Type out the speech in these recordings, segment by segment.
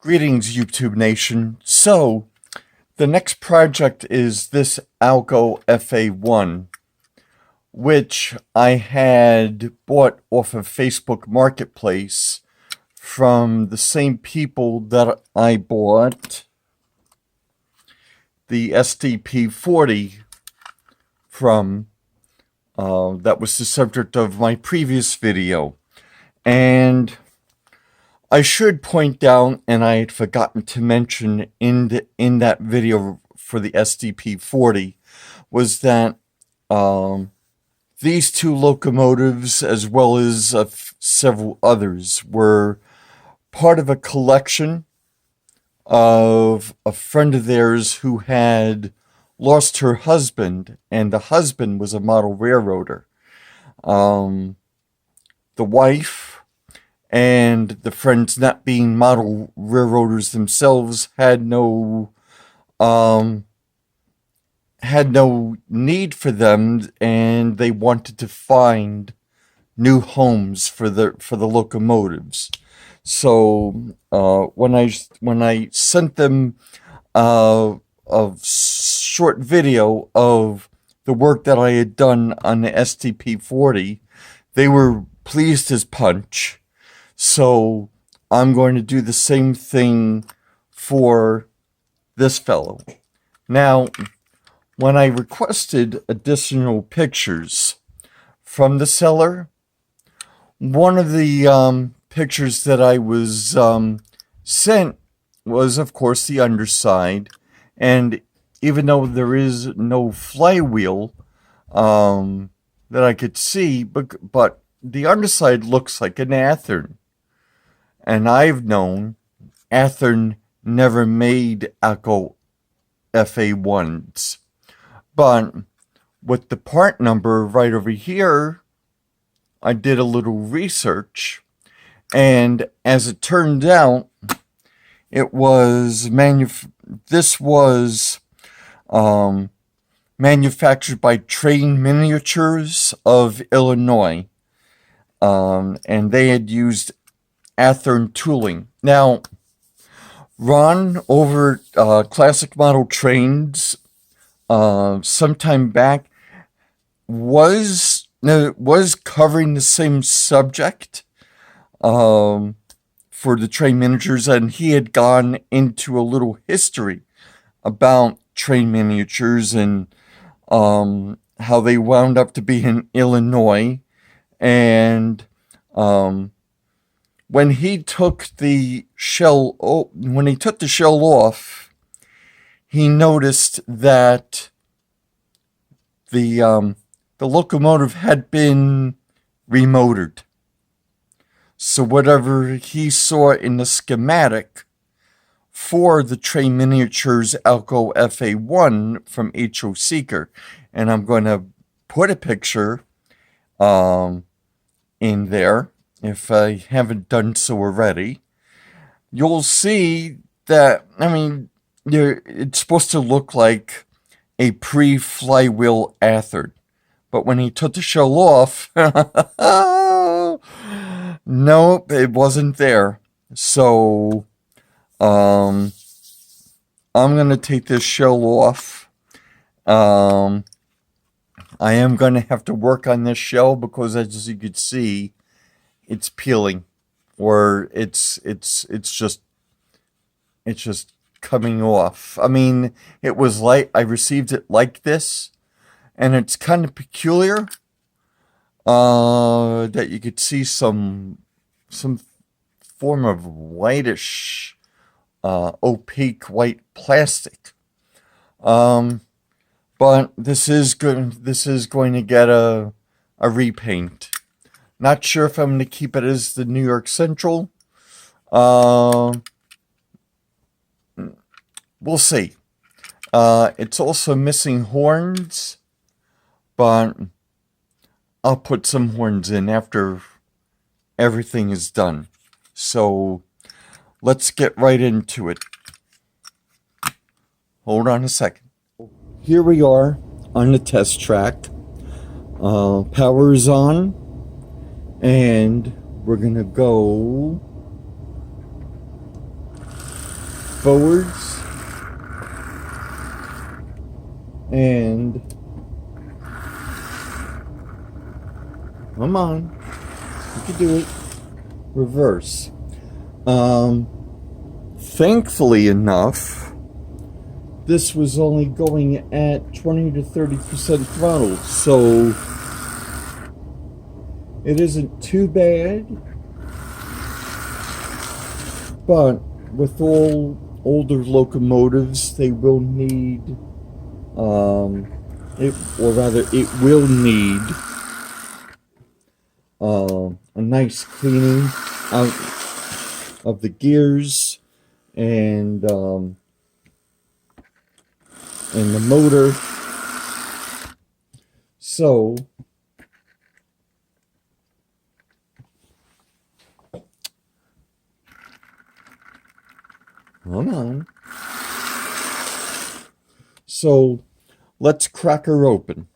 Greetings, YouTube Nation. So, the next project is this ALCo FA-1, which I had bought off of Facebook Marketplace from the same people that I bought the SDP-40 from. That was the subject of my previous video. And I should point out, and I had forgotten to mention in that video for the SDP-40, was that these two locomotives, as well as several others, were part of a collection of a friend of theirs who had lost her husband, and the husband was a model railroader. The wife and the friends, not being model railroaders themselves, had no need for them, and they wanted to find new homes for the locomotives. So when I sent them a short video of the work that I had done on the SDP-40, they were pleased as punch. So I'm going to do the same thing for this fellow. Now, when I requested additional pictures from the seller, one of the pictures that I was sent was, of course, the underside. And even though there is no flywheel that I could see, but the underside looks like an Athearn. And I've known Athearn never made ALCo FA-1s. But with the part number right over here, I did a little research. And as it turned out, it was this was manufactured by Train Miniatures of Illinois. And they had used Athearn tooling. Now, Ron over Classic Model Trains sometime back was covering the same subject for the Train Miniatures, and he had gone into a little history about Train Miniatures and how they wound up to be in Illinois. And when he took the shell off, he noticed that the locomotive had been remotored. So whatever he saw in the schematic for the Train Miniatures ALCo FA-1 from HO Seeker, and I'm going to put a picture in there if I haven't done so already, you'll see that, I mean, it's supposed to look like a pre-flywheel Athearn. But when he took the shell off, nope, it wasn't there. So, I'm going to take this shell off. I am going to have to work on this shell because, as you can see, it's peeling, or it's just coming off. I mean, it was like I received it like this, and it's kind of peculiar that you could see some form of whitish, opaque white plastic. But this is good. This is going to get a repaint. Not sure if I'm going to keep it as the New York Central. We'll see. It's also missing horns, but I'll put some horns in after everything is done. So let's get right into it. Hold on a second. Here we are on the test track. Power is on. And we're going to go forwards, and come on, you can do it. Reverse. Thankfully enough, this was only going at 20 to 30% throttle, so it isn't too bad. But with all older locomotives, they will need, it will need a nice cleaning out of the gears and the motor. So come on. So let's crack her open.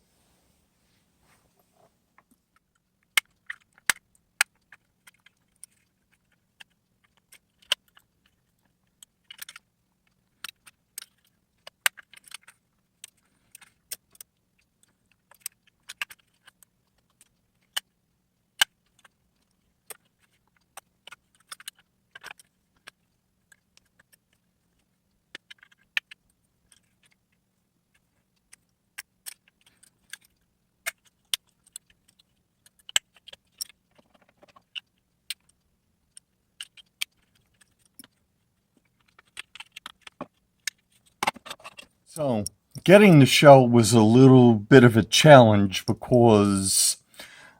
So, getting the shell was a little bit of a challenge because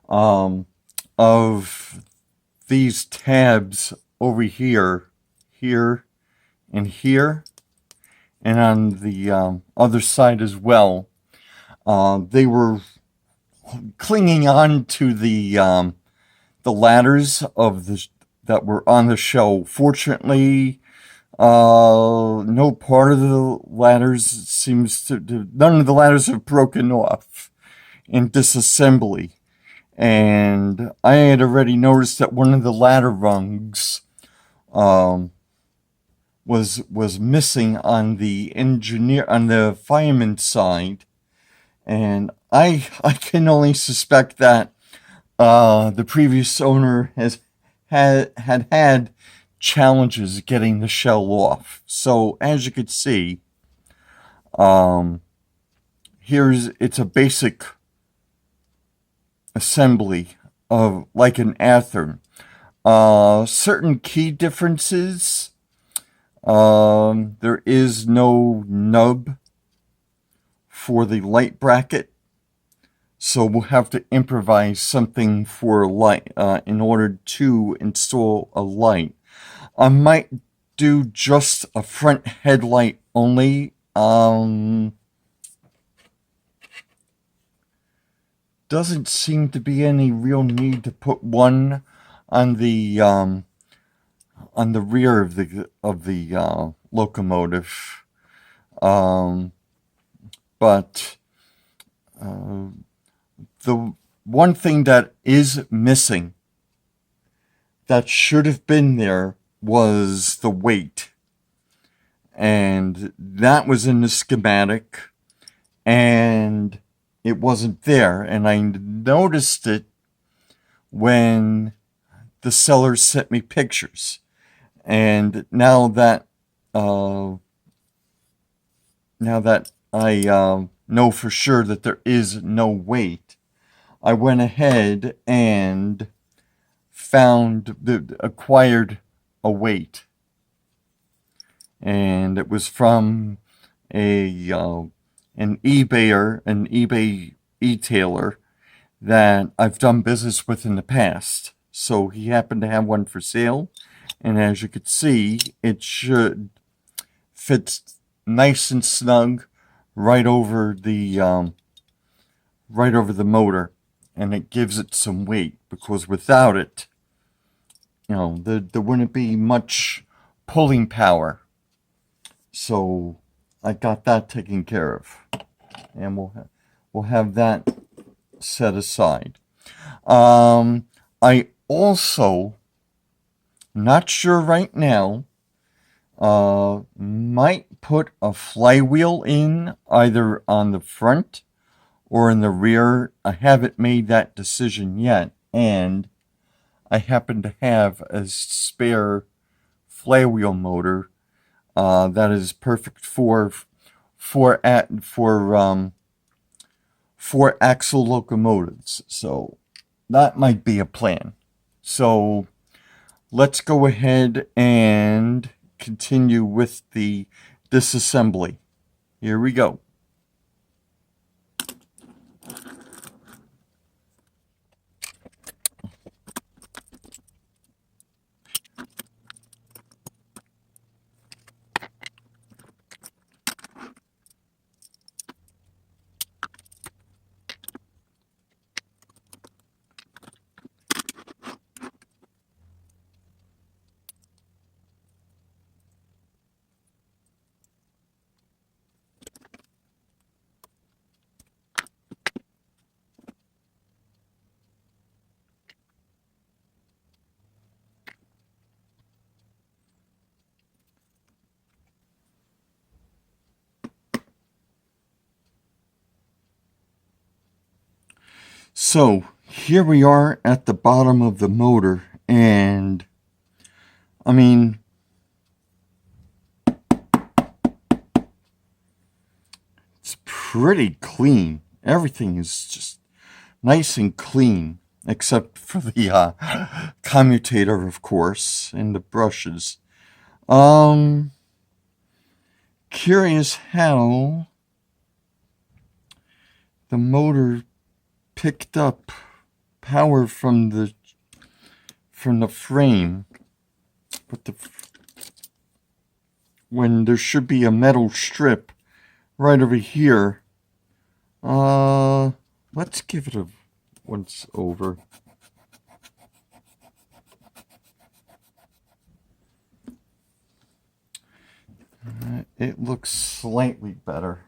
of these tabs over here, and here, and on the other side as well. They were clinging on to the ladders that were on the shell. Fortunately, no part of the ladders none of the ladders have broken off in disassembly. And I had already noticed that one of the ladder rungs was missing on the fireman side. And I can only suspect that the previous owner had challenges getting the shell off. So as you could see, it's a basic assembly of like an Athearn. Certain key differences. There is no nub for the light bracket, so we'll have to improvise something for a light in order to install a light. I might do just a front headlight only. Doesn't seem to be any real need to put one on the rear of the locomotive. But the one thing that is missing that should have been there was the weight. And that was in the schematic, and it wasn't there. And I noticed it when the seller sent me pictures. And now that I know for sure that there is no weight, I went ahead and acquired a weight. And it was from an eBay e-tailer that I've done business with in the past. So he happened to have one for sale, and as you can see, it should fit nice and snug right over the motor, and it gives it some weight, because without it, there wouldn't be much pulling power. So I got that taken care of, and we'll have that set aside. I also, not sure right now, Might put a flywheel in either on the front or in the rear. I haven't made that decision yet, and I happen to have a spare flywheel motor that is perfect for four axle locomotives. So that might be a plan. So let's go ahead and continue with the disassembly. Here we go. So here we are at the bottom of the motor, and I mean, it's pretty clean. Everything is just nice and clean, except for the commutator, of course, and the brushes. Curious how the motor picked up power from the frame, but when there should be a metal strip right over here. Let's give it a once over. It looks slightly better.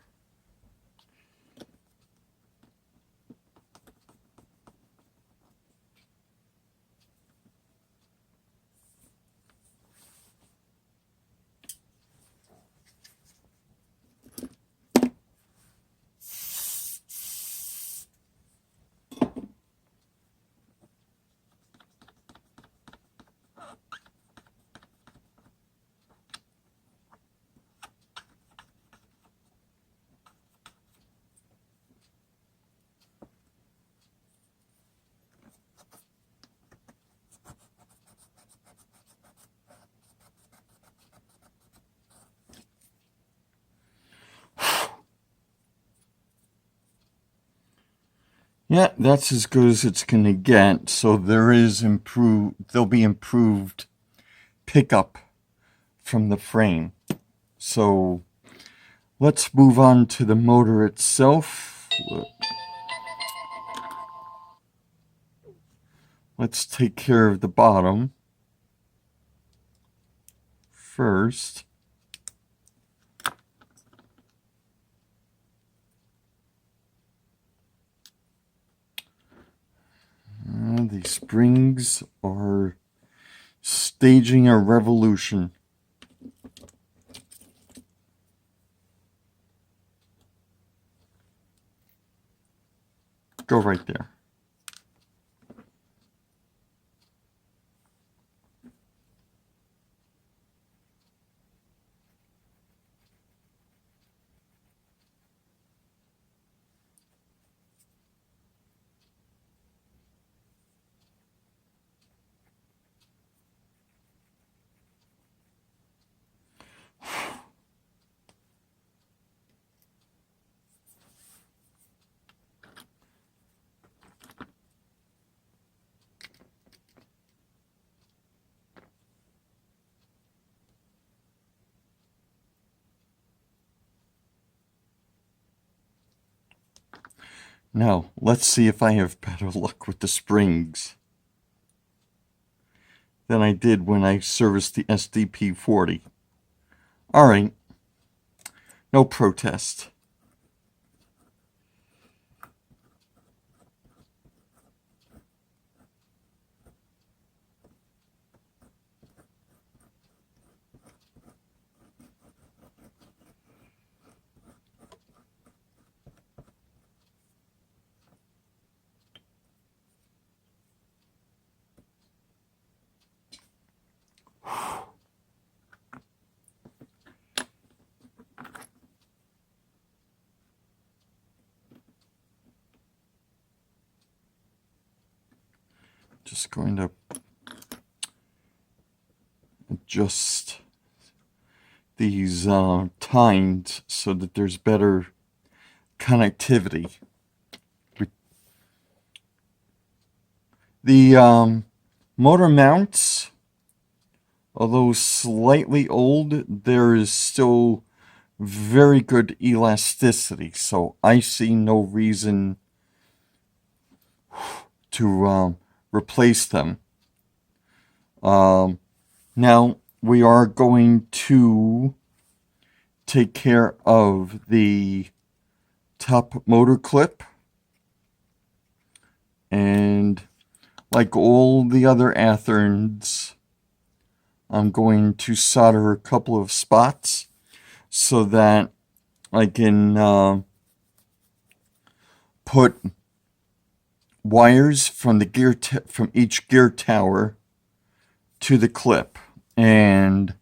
Yeah, that's as good as it's gonna get. So there'll be improved pickup from the frame. So let's move on to the motor itself. Let's take care of the bottom first. These springs are staging a revolution. Go right there. Now, let's see if I have better luck with the springs than I did when I serviced the SDP-40. Alright, no protest. just going to adjust these tines so that there's better connectivity. The motor mounts, although slightly old, there is still very good elasticity, so I see no reason to replace them. Now we are going to take care of the top motor clip, and like all the other Atherns, I'm going to solder a couple of spots so that I can put wires from the from each gear tower to the clip, and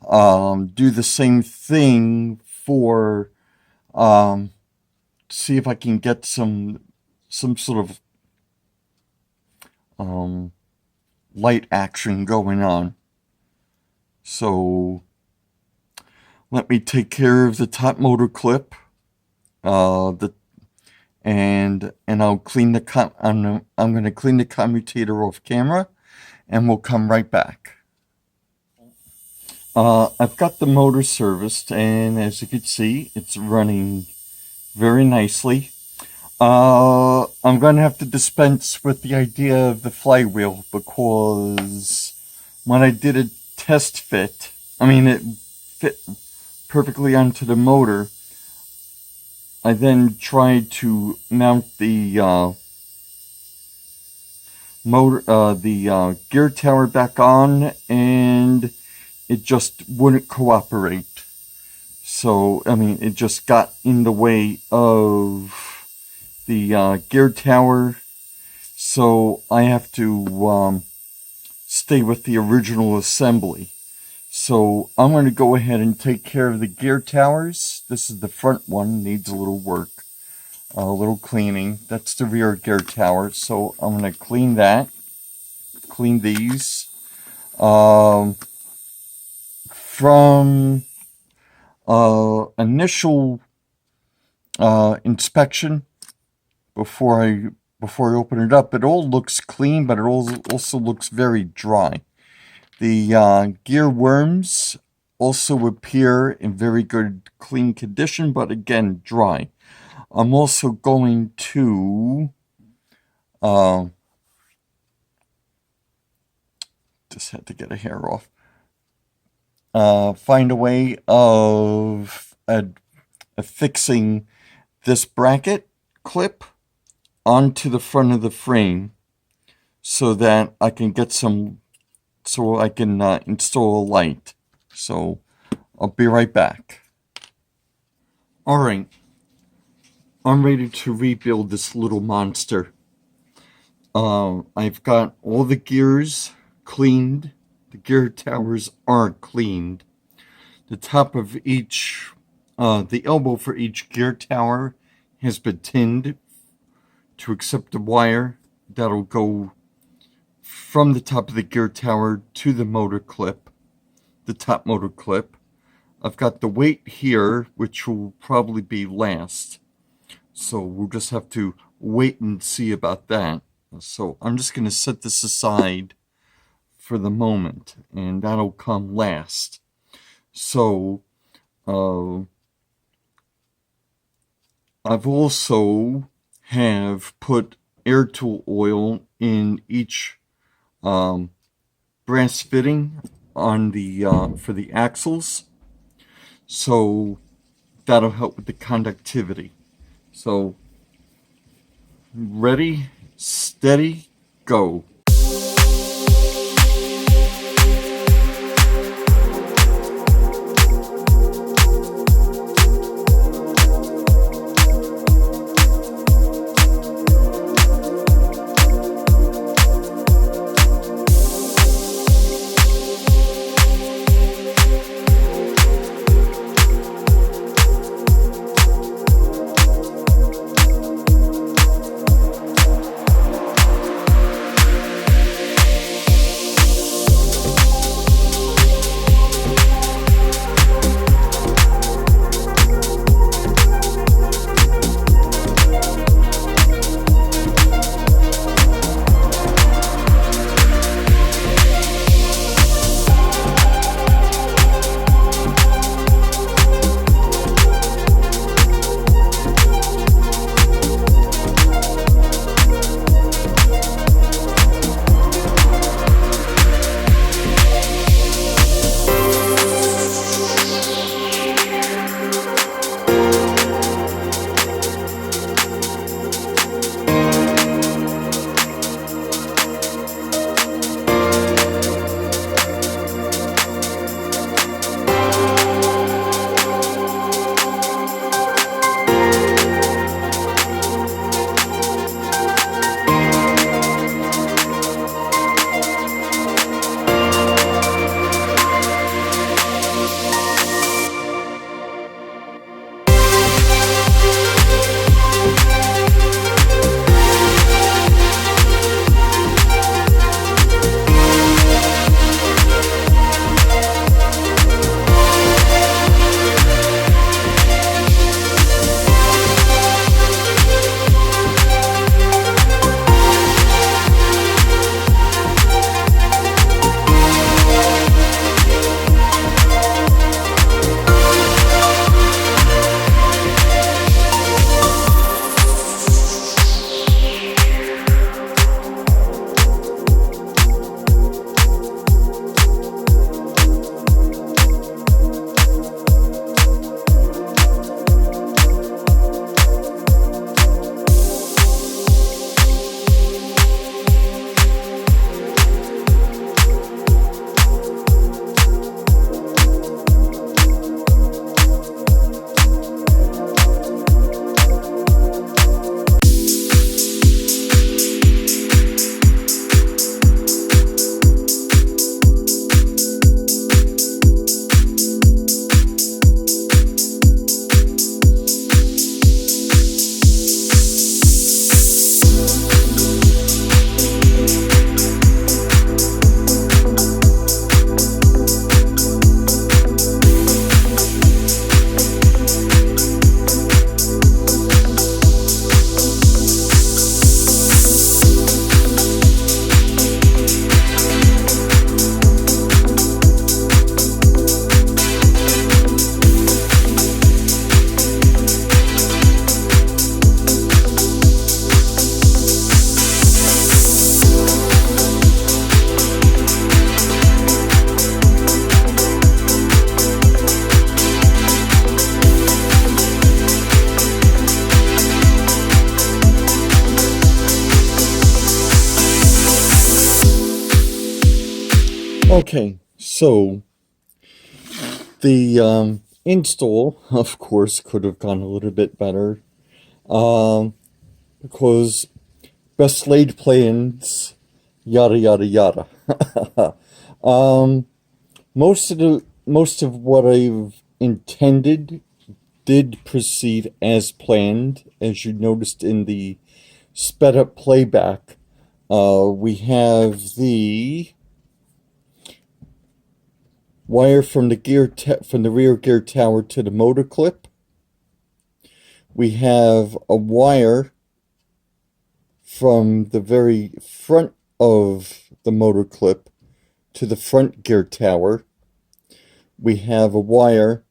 do the same thing for see if I can get some sort of light action going on. So let me take care of the top motor clip, and I'll clean the I'm going to clean the commutator off camera, and we'll come right back. I've got the motor serviced, and as you can see, it's running very nicely. I'm going to have to dispense with the idea of the flywheel, because when I did a test fit, it fit perfectly onto the motor. I then tried to mount the gear tower back on, and it just wouldn't cooperate. So, it just got in the way of the gear tower, so I have to stay with the original assembly. So I'm going to go ahead and take care of the gear towers. This is the front one, needs a little work, a little cleaning. That's the rear gear tower, so I'm going to clean that, clean these. From initial inspection, before I open it up, it all looks clean, but it also looks very dry. The gear worms also appear in very good clean condition, but again, dry. I'm also going to just had to get a hair off. Find a way of affixing this bracket clip onto the front of the frame so that I can get install a light. So I'll be right back. Alright, I'm ready to rebuild this little monster. I've got all the gears cleaned. The gear towers are cleaned. The top of each, the elbow for each gear tower has been tinned to accept the wire that'll go from the top of the gear tower to the motor clip, the top motor clip. I've got the weight here, which will probably be last. So we'll just have to wait and see about that. So I'm just going to set this aside for the moment, and that'll come last. So I've also put air tool oil in each brass fitting on the for the axles, so that'll help with the conductivity. So ready, steady, go. Okay, so the install, of course, could have gone a little bit better, because best laid plans, yada yada yada. Most of what I've intended did proceed as planned, as you noticed in the sped up playback. We have the wire from the rear gear tower to the motor clip. We have a wire from the very front of the motor clip to the front gear tower. We have a wire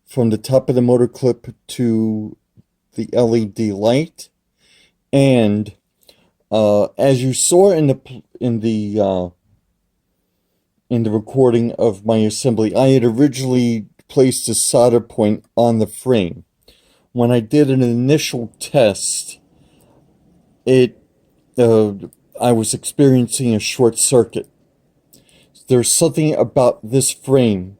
from the top of the motor clip to the LED light, and as you saw in the recording of my assembly, I had originally placed a solder point on the frame. When I did an initial test, I was experiencing a short circuit. There's something about this frame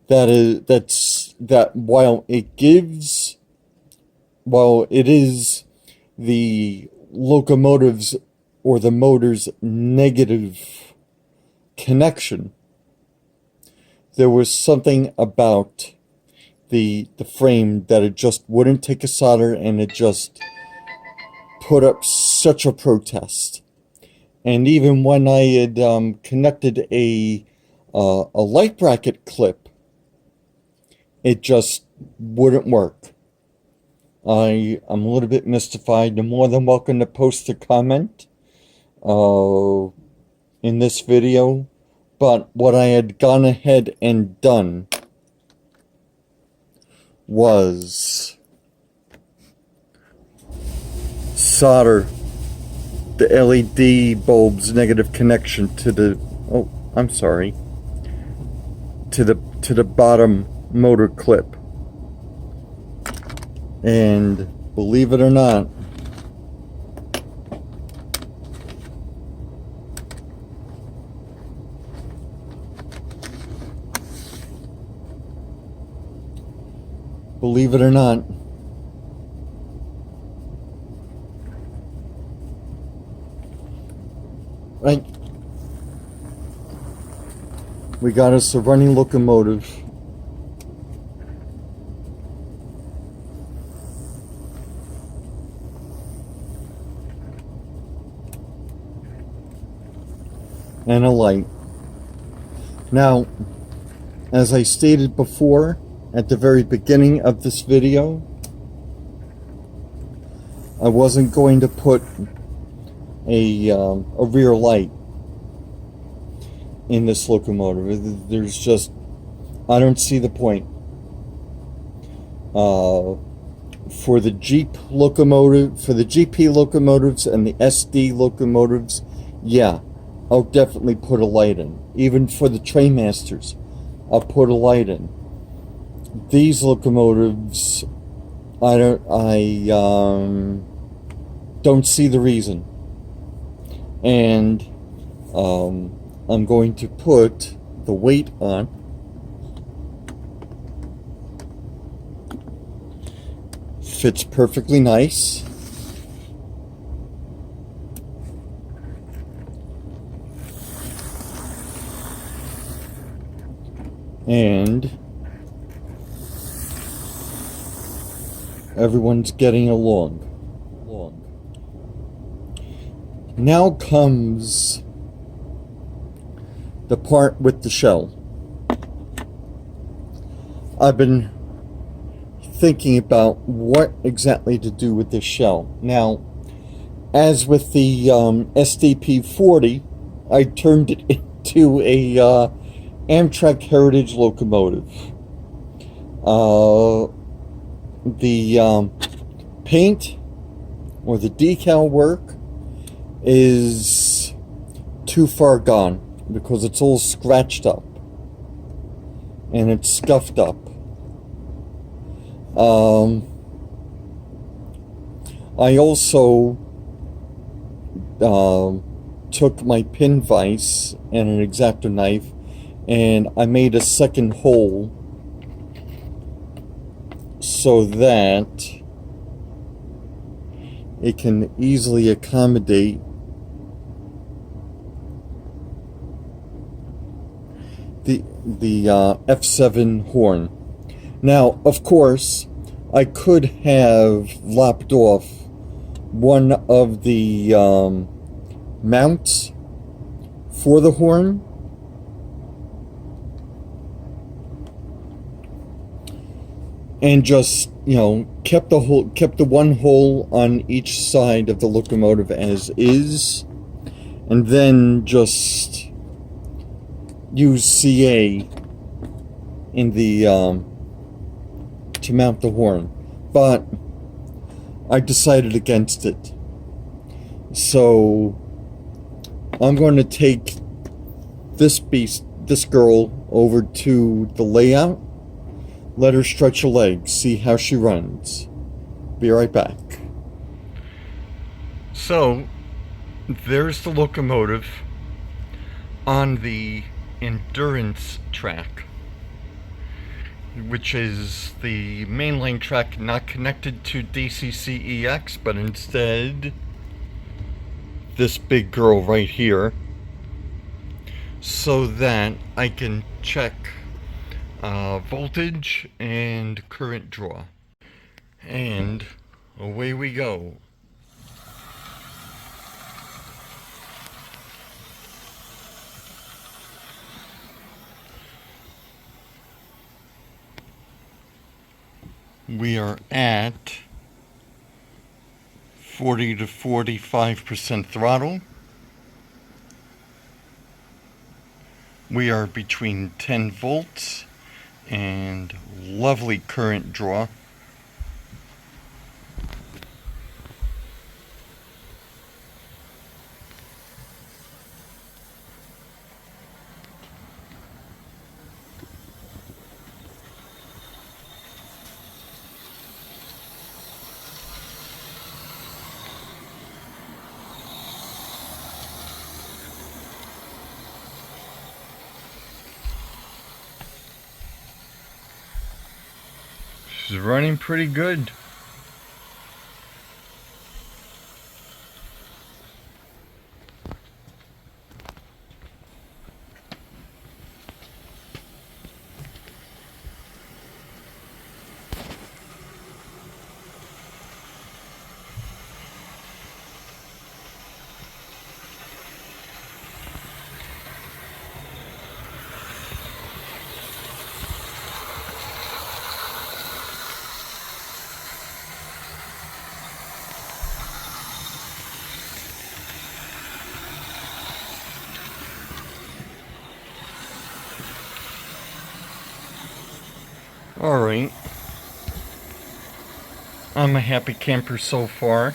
that while it is the locomotive's or the motor's negative connection, there was something about the frame that it just wouldn't take a solder, and it just put up such a protest. And even when I had connected a light bracket clip, it just wouldn't work. I'm a little bit mystified. You're more than welcome to post a comment in this video, but what I had gone ahead and done was solder the LED bulb's negative connection to the to the bottom motor clip. And believe it or not, right, we got us a running locomotive. And a light. Now, as I stated before at the very beginning of this video, I wasn't going to put a rear light in this locomotive. There's just, I don't see the point. For the Jeep locomotive, for the GP locomotives and the SD locomotives, yeah, I'll definitely put a light in. Even for the Trainmasters, I'll put a light in. These locomotives, I don't see the reason. And I'm going to put the weight on. Fits perfectly nice. And everyone's getting along. Now comes the part with the shell. I've been thinking about what exactly to do with this shell. Now, as with the SDP-40, I turned it into a Amtrak Heritage locomotive. The paint or the decal work is too far gone because it's all scratched up and it's scuffed up. I also took my pin vise and an X-Acto knife, and I made a second hole so that it can easily accommodate the F7 horn. Now, of course, I could have lopped off one of the mounts for the horn, and just, kept the one hole on each side of the locomotive as is, and then just use CA in the to mount the horn. But I decided against it. So I'm going to take this girl over to the layout, let her stretch her legs, see how she runs. Be right back. So there's the locomotive on the endurance track, which is the mainline track not connected to DCCEX, but instead this big girl right here, so that I can check voltage and current draw. And away we go. We are at 40 to 45% throttle. We are between 10 volts and lovely current draw. She's running pretty good. Alright. I'm a happy camper so far.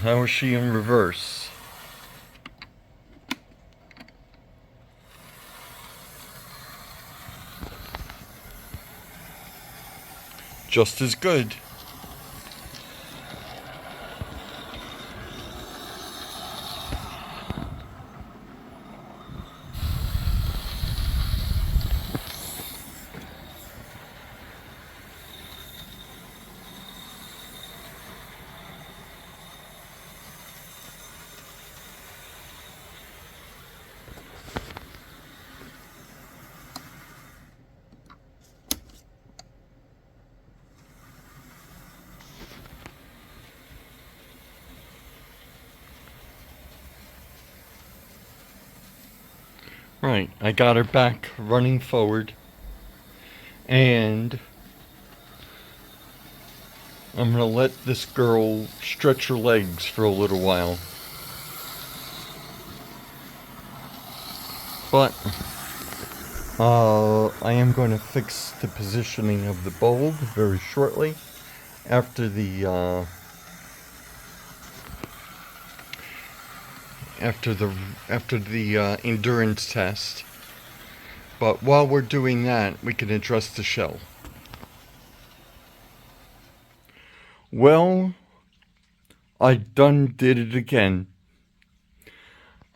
How is she in reverse? Just as good. Right, I got her back running forward, and I'm gonna let this girl stretch her legs for a little while. But I am going to fix the positioning of the bulb very shortly after the endurance test. But while we're doing that, we can address the shell. Well, I done did it again.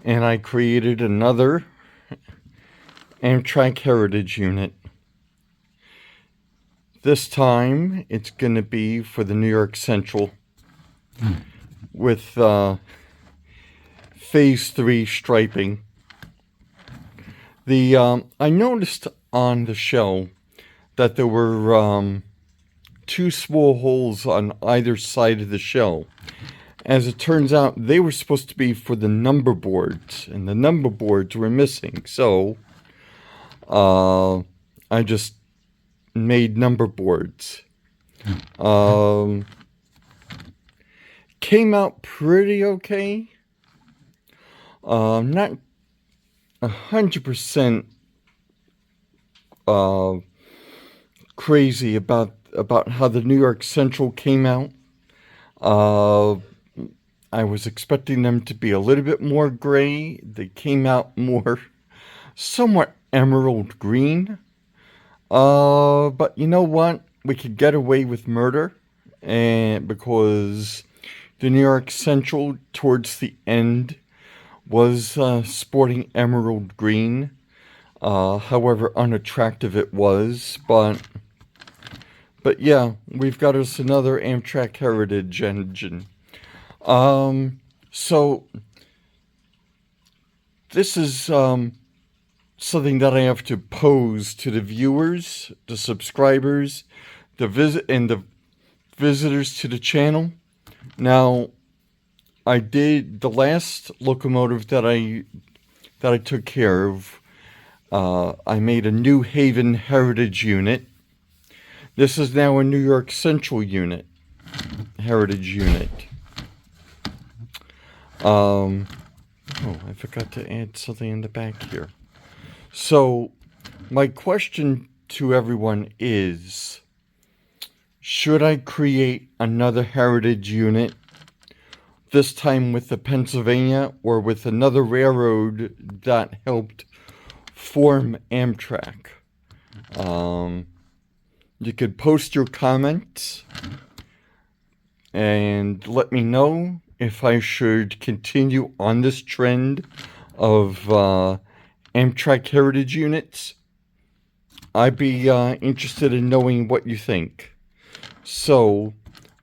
And I created another Amtrak Heritage unit. This time, it's going to be for the New York Central with Phase 3 striping. I noticed on the shell that there were two small holes on either side of the shell. As it turns out, they were supposed to be for the number boards, and the number boards were missing. So, I just made number boards. Came out pretty okay. Not 100% crazy about how the New York Central came out. I was expecting them to be a little bit more gray. They came out more somewhat emerald green. But you know what? We could get away with murder, and because the New York Central towards the end was sporting emerald green. However unattractive it was, but yeah, we've got us another Amtrak Heritage engine. So this is something that I have to pose to the viewers, the subscribers, the visitors to the channel. Now, I did the last locomotive that I took care of. I made a New Haven Heritage unit. This is now a New York Central unit, Heritage unit. Oh, I forgot to add something in the back here. So, my question to everyone is, should I create another Heritage unit, this time with the Pennsylvania or with another railroad that helped form Amtrak? You could post your comments and let me know if I should continue on this trend of Amtrak Heritage units. I'd be interested in knowing what you think. So,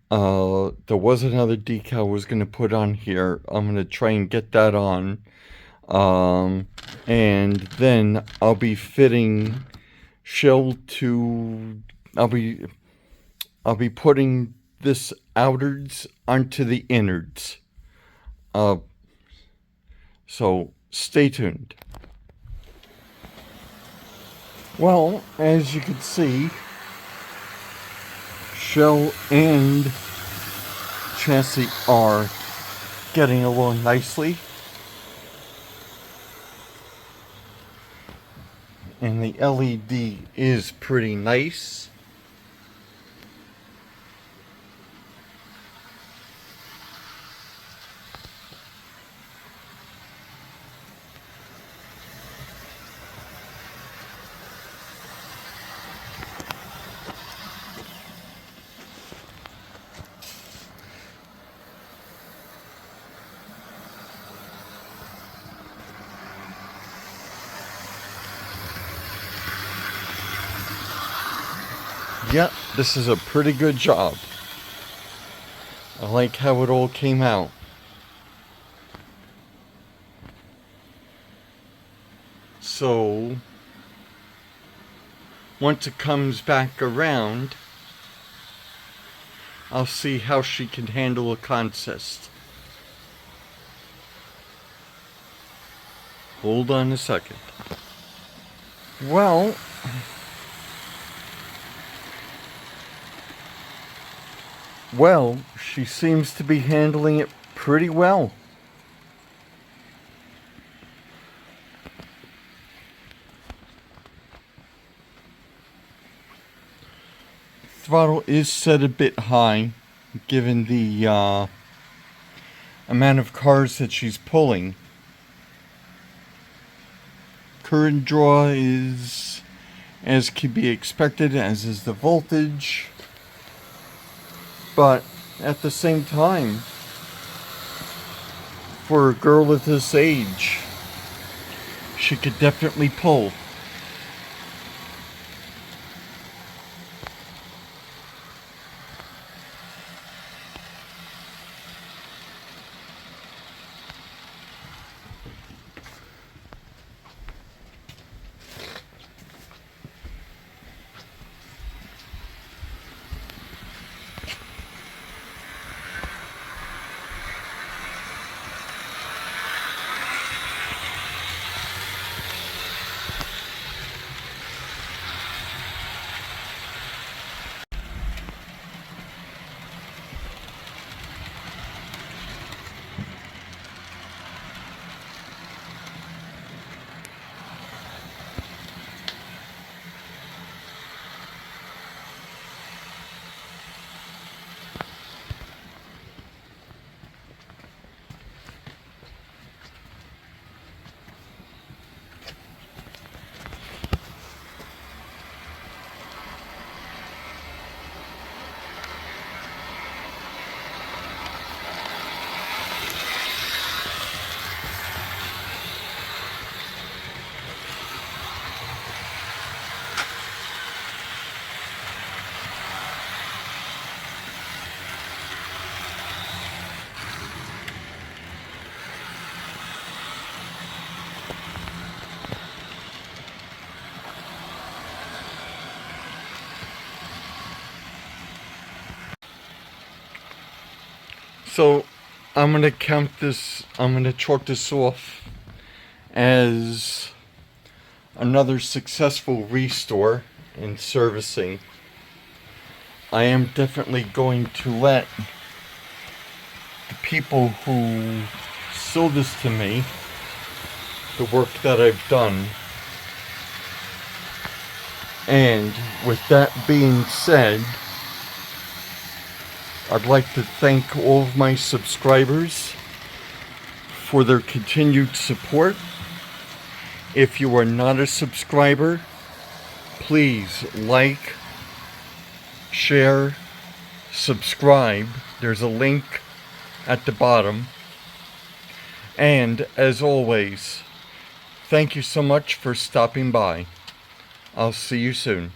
there was another decal I was going to put on here. I'm going to try and get that on. And then I'll be fitting shell to... I'll be putting this outards onto the innards. So, stay tuned. Well, as you can see, shell and chassis are getting along nicely. And the LED is pretty nice. Yep, this is a pretty good job. I like how it all came out. So, once it comes back around, I'll see how she can handle a contest. Hold on a second. Well, she seems to be handling it pretty well. Throttle is set a bit high, given the amount of cars that she's pulling. Current draw is as can be expected, as is the voltage. But at the same time, For a girl of this age, she could definitely pull. So I'm gonna chalk this off as another successful restore and servicing. I am definitely going to let the people who sold this to me, the work that I've done. And with that being said, I'd like to thank all of my subscribers for their continued support. If you are not a subscriber, please like, share, subscribe. There's a link at the bottom. And as always, thank you so much for stopping by. I'll see you soon.